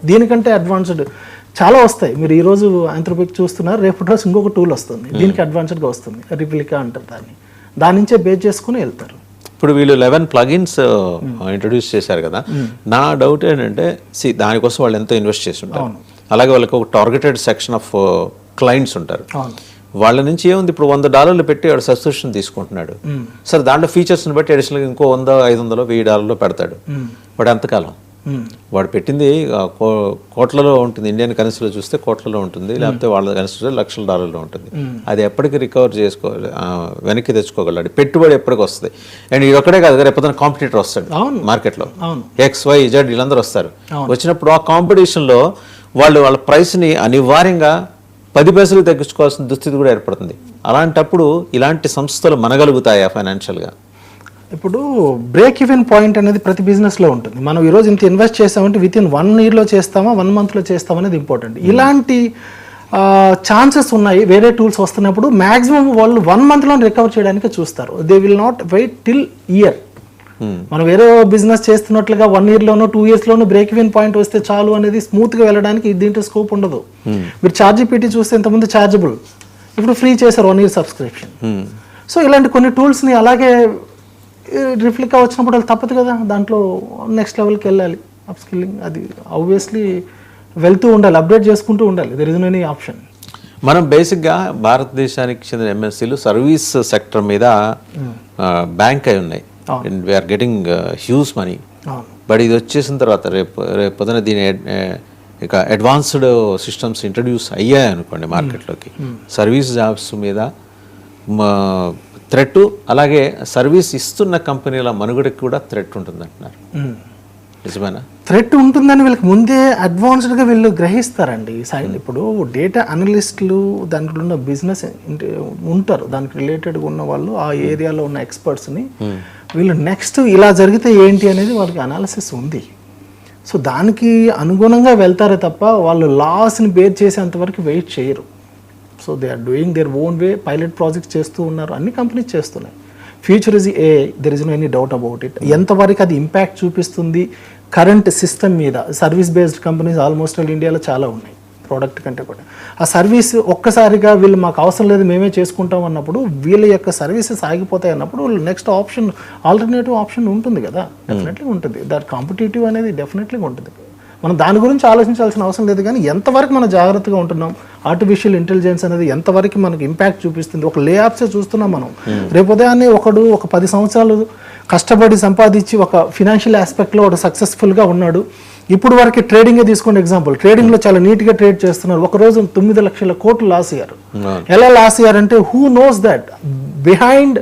దీనికంటే అడ్వాన్స్డ్ చాలా వస్తాయి. మీరు ఈరోజు ఆంథ్రోపిక్ చూస్తున్నారు, రేపు రోజు ఇంకొక టూల్ వస్తుంది, దీనికి అడ్వాన్స్డ్గా వస్తుంది, రిప్లికా అంటారు దాని నుంచే బేస్ చేసుకుని వెళ్తారు. ఇప్పుడు వీళ్ళు 11 ప్లగిన్స్ ఇంట్రడ్యూస్ చేశారు కదా, నా డౌట్ ఏంటంటే దానికోసం వాళ్ళు ఎంతో ఇన్వెస్ట్ చేసి ఉంటారు. అలాగే వాళ్ళకి ఒక టార్గెటెడ్ సెక్షన్ ఆఫ్ క్లయింట్స్ ఉంటారు. వాళ్ళ నుంచి ఏముంది, ఇప్పుడు $100 పెట్టి వాడు సబ్స్క్రిప్షన్ తీసుకుంటున్నాడు, సరే దాంట్లో ఫీచర్స్ని బట్టి అడిషనల్గా ఇంకో $100, $500, $1000 పెడతాడు. వాడు ఎంతకాలం వాడు పెట్టింది కోట్లలో ఉంటుంది, ఇండియన్ కరెన్సీలో చూస్తే కోట్లలో ఉంటుంది, లేకపోతే వాళ్ళ కరెన్సీలో $1,00,000 ఉంటుంది. అది ఎప్పటికీ రికవర్ చేసుకోవాలి, వెనక్కి తెచ్చుకోగలడు. పెట్టుబడి ఎప్పటికి వస్తుంది. అండ్ ఇది ఒక్కడే కాదు, రేపు కాంపిటీటర్ వస్తాడు మార్కెట్లో, XYZ వీళ్ళందరూ వస్తారు. వచ్చినప్పుడు ఆ కాంపిటీషన్లో వాళ్ళ ప్రైస్ని అనివార్యంగా 10 పైసలు తగ్గించుకోవాల్సిన దుస్థితి కూడా ఏర్పడుతుంది. అలాంటప్పుడు ఇలాంటి సంస్థలు మనగలుగుతాయా ఫైనాన్షియల్గా? ఇప్పుడు బ్రేక్ ఈవెన్ పాయింట్ అనేది ప్రతి బిజినెస్లో ఉంటుంది. మనం ఈరోజు ఇంత ఇన్వెస్ట్ చేస్తామంటే వితిన్ 1 yearలో చేస్తామా 1 monthలో చేస్తామా అనేది ఇంపార్టెంట్. ఇలాంటి ఛాన్సెస్ ఉన్నాయి. వేరే టూల్స్ వస్తున్నప్పుడు మ్యాక్సిమం వాళ్ళు 1 monthలో రికవర్ చేయడానికి చూస్తారు. They will not wait till year. మనం వేరే బిజినెస్ చేస్తున్నట్లుగా 1 yearలోనో 2 yearsలోనో బ్రేక్ ఈవెన్ పాయింట్ వస్తే చాలు అనేది స్మూత్గా వెళ్ళడానికి దీంట్లో స్కోప్ ఉండదు. మీరు ChatGPT చూస్తే ఇంతకుముందు చార్జబుల్, ఇప్పుడు ఫ్రీ చేశారు 1 year సబ్స్క్రిప్షన్. సో ఇలాంటి కొన్ని టూల్స్ని అలాగే రిప్లికా వచ్చినప్పుడు వాళ్ళు తప్పదు కదా, దాంట్లో నెక్స్ట్ లెవెల్కి వెళ్ళాలి. అప్ స్కిల్లింగ్ అది ఆబ్వియస్లీ వెళ్తూ ఉండాలి, అప్డేట్ చేసుకుంటూ ఉండాలి. There is no any option. మనం బేసిక్గా భారతదేశానికి చెందిన MNCలు సర్వీస్ సెక్టర్ మీద బ్యాంక్ అయి ఉన్నాయి. We are getting huge money. But ఇది వచ్చేసిన తర్వాత రేపు పొద్దున దీని ఇక అడ్వాన్స్డ్ సిస్టమ్స్ ఇంట్రడ్యూస్ అయ్యాయి అనుకోండి మార్కెట్లోకి, సర్వీస్ జాబ్స్ మీద థ్రెట్, అలాగే సర్వీస్ ఇస్తున్న కంపెనీల మనుగడకి కూడా థ్రెట్ ఉంటుంది అంటున్నారు. నిజమేనా? థ్రెట్ ఉంటుందని వీళ్ళకి ముందే అడ్వాన్స్డ్గా వీళ్ళు గ్రహిస్తారండి. ఇప్పుడు డేటా అనలిస్టులు, దాంట్లో ఉన్న బిజినెస్ ఉంటారు, దానికి రిలేటెడ్గా ఉన్న వాళ్ళు, ఆ ఏరియాలో ఉన్న ఎక్స్పర్ట్స్ని వీళ్ళు నెక్స్ట్ ఇలా జరిగితే ఏంటి అనేది వాళ్ళకి అనాలిసిస్ ఉంది. సో దానికి అనుగుణంగా వెళ్తారే తప్ప వాళ్ళు లాస్ని బేర్ చేసేంతవరకు వెయిట్ చేయరు. So they are doing their own way. Pilot projects చేస్తూ ఉన్నారు, అన్ని కంపెనీస్ చేస్తున్నాయి. Future is a, there is no any doubt about it. ఎంతవరకు అది ఇంపాక్ట్ చూపిస్తుంది కరెంట్ సిస్టమ్ మీద? సర్వీస్ బేస్డ్ కంపెనీస్ ఆల్మోస్ట్ ఇండియాలో చాలా ఉన్నాయి, ప్రోడక్ట్ కంటే కూడా. ఆ సర్వీస్ ఒక్కసారిగా వీళ్ళు మాకు అవసరం లేదు మేమే చేసుకుంటాం అన్నప్పుడు వీళ్ళ యొక్క సర్వీసెస్ ఆగిపోతాయి అన్నప్పుడు నెక్స్ట్ ఆప్షన్, ఆల్టర్నేటివ్ ఆప్షన్ ఉంటుంది కదా, డెఫినెట్లీ ఉంటుంది. దాని కాంపిటేటివ్ అనేది డెఫినెట్లీగా ఉంటుంది. మనం దాని గురించి ఆలోచించాల్సిన అవసరం లేదు. కానీ ఎంతవరకు మనం జాగ్రత్తగా ఉంటున్నాం, ఆర్టిఫిషియల్ ఇంటెలిజెన్స్ అనేది ఎంతవరకు మనకి ఇంపాక్ట్ చూపిస్తుంది. ఒక లే ఆఫ్సే చూస్తున్నాం మనం. రేపు ఉదయాన్నే ఒకడు ఒక 10 సంవత్సరాలు కష్టపడి సంపాదించి ఒక ఫినాన్షియల్ ఆస్పెక్ట్లో ఒక సక్సెస్ఫుల్గా ఉన్నాడు. ఇప్పుడు వరకు ట్రేడింగే తీసుకోండి ఎగ్జాంపుల్. ట్రేడింగ్లో చాలా నీట్గా ట్రేడ్ చేస్తున్నారు. ఒకరోజు 9 లక్షల కోట్లు లాస్ అయ్యారు. ఎలా లాస్ అయ్యారంటే హూ నోస్ దట్ బిహైండ్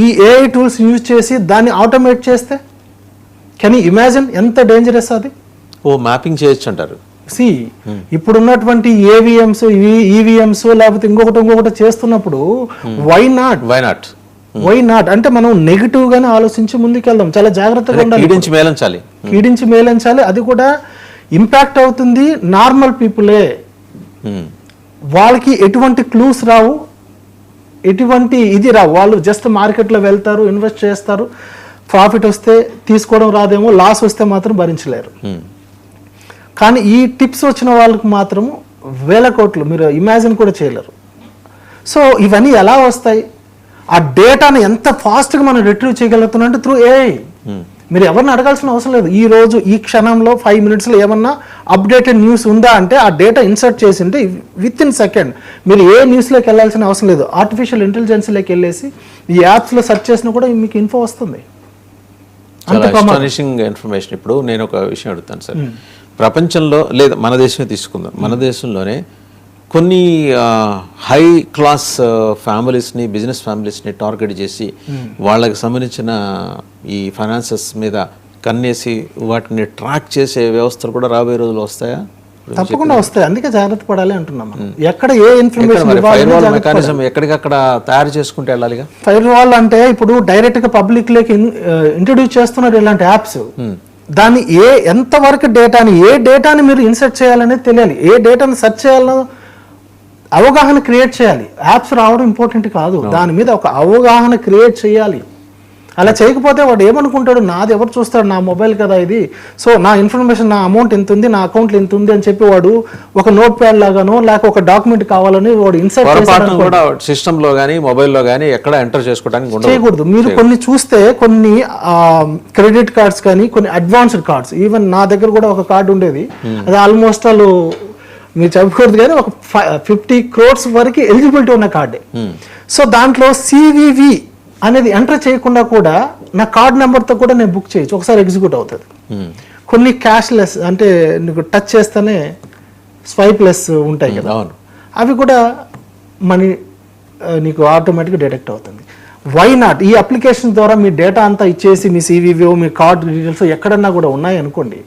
ఈ AI టూల్స్ యూజ్ చేసి దాన్ని ఆటోమేట్ చేస్తే కెన్ యూ ఇమాజిన్ ఎంత డేంజరస్ అది? మ్యాపింగ్ చేయొచ్చు అంటారు. ఇప్పుడున్నటువంటి AVMs, EVMs లేకపోతే ఇంకొకటి చేస్తున్నప్పుడు వై నాట్ అంటే మనం నెగిటివ్ గానే ఆలోచించి ముందుకెళ్దాం. చాలా జాగ్రత్తగా ఉండాలి, కీడించి మేలించాలి. అది కూడా ఇంపాక్ట్ అవుతుంది నార్మల్ పీపులే. వాళ్ళకి ఎటువంటి క్లూస్ రావు, ఎటువంటి ఇది రావు. వాళ్ళు జస్ట్ మార్కెట్లో వెళ్తారు, ఇన్వెస్ట్ చేస్తారు, ప్రాఫిట్ వస్తే తీసుకోవడం రాదేమో, లాస్ వస్తే మాత్రం భరించలేరు. కానీ ఈ టిప్స్ వచ్చిన వాళ్ళకి మాత్రం వేల కోట్లు మీరు ఇమాజిన్ కూడా చేయలేరు. సో ఇవన్నీ ఎలా వస్తాయి? ఆ డేటాను ఎంత ఫాస్ట్గా మనం రిట్రీవ్ చేయగలుగుతున్నాం అంటే త్రూ AI. మీరు ఎవరిని అడగాల్సిన అవసరం లేదు. ఈ రోజు ఈ క్షణంలో 5 minutesలో ఏమన్నా అప్డేటెడ్ న్యూస్ ఉందా అంటే ఆ డేటా ఇన్సర్ట్ చేసి ఉంటే విత్ ఇన్ సెకండ్ మీరు ఏ న్యూస్లోకి వెళ్ళాల్సిన అవసరం లేదు. ఆర్టిఫిషియల్ ఇంటెలిజెన్స్లోకి వెళ్ళేసి ఈ యాప్స్లో సెర్చ్ చేసినా కూడా మీకు ఇన్ఫో వస్తుంది. ఇన్ఫర్మేషన్. ఇప్పుడు నేను ఒక విషయం అడుగుతాను సార్, ప్రపంచంలో లేదా మన దేశమే తీసుకుందాం, మన దేశంలోనే కొన్ని హై క్లాస్ ఫ్యామిలీస్ని, బిజినెస్ ఫ్యామిలీస్ని టార్గెట్ చేసి వాళ్ళకి సంబంధించిన ఈ ఫైనాన్సెస్ మీద కన్నేసి వాటిని ట్రాక్ చేసే వ్యవస్థలు కూడా రాబోయే రోజులు వస్తాయా? తప్పకుండా వస్తాయి. అందుకే జాగ్రత్త పడాలి అంటున్నాం. ఎక్కడ ఏ ఇన్ఫర్మేషన్ మెకానిజం ఎక్కడికక్కడ తయారు చేసుకుంటే వెళ్ళాలిగా. ఫైర్ వాల్ అంటే ఇప్పుడు డైరెక్ట్గా పబ్లిక్ లోకి ఇంట్రడ్యూస్ చేస్తున్నారు ఇలాంటి యాప్స్. దాన్ని ఎంతవరకు డేటాని, ఏ డేటాని మీరు ఇన్సర్ట్ చేయాలనేది తెలియాలి, ఏ డేటాని సెర్చ్ చేయాలో అవగాహన క్రియేట్ చేయాలి. యాప్స్ రావడం ఇంపార్టెంట్ కాదు, దాని మీద ఒక అవగాహన క్రియేట్ చేయాలి. అలా చేయకపోతే వాడు ఏమనుకుంటాడు, నాది ఎవరు చూస్తాడు, నా మొబైల్ కదా ఇది, సో నా ఇన్ఫర్మేషన్, నా అమౌంట్ ఎంత ఉంది, నా అకౌంట్లో ఎంత ఉంది అని చెప్పి వాడు ఒక నోట్ ప్యాడ్ లాగానో లేక ఒక డాక్యుమెంట్ కావాలని వాడు ఇన్సర్ట్ కూడా సిస్టమ్ లో కానీ మొబైల్లో కానీ ఎక్కడ ఎంటర్ చేసుకోవడానికి చేయకూడదు. మీరు కొన్ని చూస్తే కొన్ని క్రెడిట్ కార్డ్స్ కానీ కొన్ని అడ్వాన్స్డ్ కార్డ్స్, ఈవెన్ నా దగ్గర కూడా ఒక కార్డు ఉండేది, అది ఆల్మోస్ట్ వాళ్ళు మీరు చెప్పకూడదు కానీ ఒక 50 crores వరకు ఎలిజిబిలిటీ ఉన్న కార్డే. సో దాంట్లో సివివి అనేది ఎంటర్ చేయకుండా కూడా నా కార్డ్ నెంబర్తో కూడా నేను బుక్ చేయొచ్చు, ఒకసారి ఎగ్జిక్యూట్ అవుతుంది. కొన్ని క్యాష్లెస్ అంటే నీకు టచ్ చేస్తేనే స్వైప్లెస్ ఉంటాయి కదా, అవి కూడా మనీ నీకు ఆటోమేటిక్గా డిటెక్ట్ అవుతుంది. వై నాట్ ఈ అప్లికేషన్ ద్వారా మీ డేటా అంతా ఇచ్చేసి మీ సివివి, మీ కార్డ్ డీటెయిల్స్ ఎక్కడన్నా కూడా ఉన్నాయి అనుకోండి,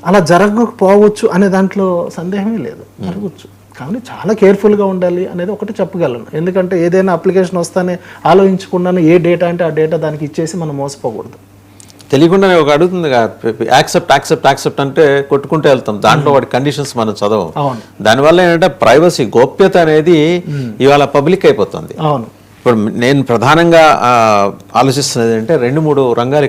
అలా జరగకపోవచ్చు అనే దాంట్లో సందేహమే లేదు, జరగవచ్చు. కానీ చాలా కేర్ఫుల్గా ఉండాలి అనేది ఒకటి చెప్పగలను. ఎందుకంటే ఏదైనా అప్లికేషన్ వస్తానే ఆలోచించకుండానే ఏ డేటా అంటే ఆ డేటా దానికి ఇచ్చేసి మనం మోసపోకూడదు. తెలియకుండానే ఒక అడుగుతుంది యాక్సెప్ట్ అంటే కొట్టుకుంటూ వెళ్తాం, దాంట్లో వాటి కండిషన్స్ మనం చదవం. దానివల్ల ఏంటంటే ప్రైవసీ, గోప్యత అనేది ఇవాళ పబ్లిక్ అయిపోతుంది. అవును. ఇప్పుడు నేను ప్రధానంగా ఆలోచిస్తున్నది అంటే 2-3 రంగాలు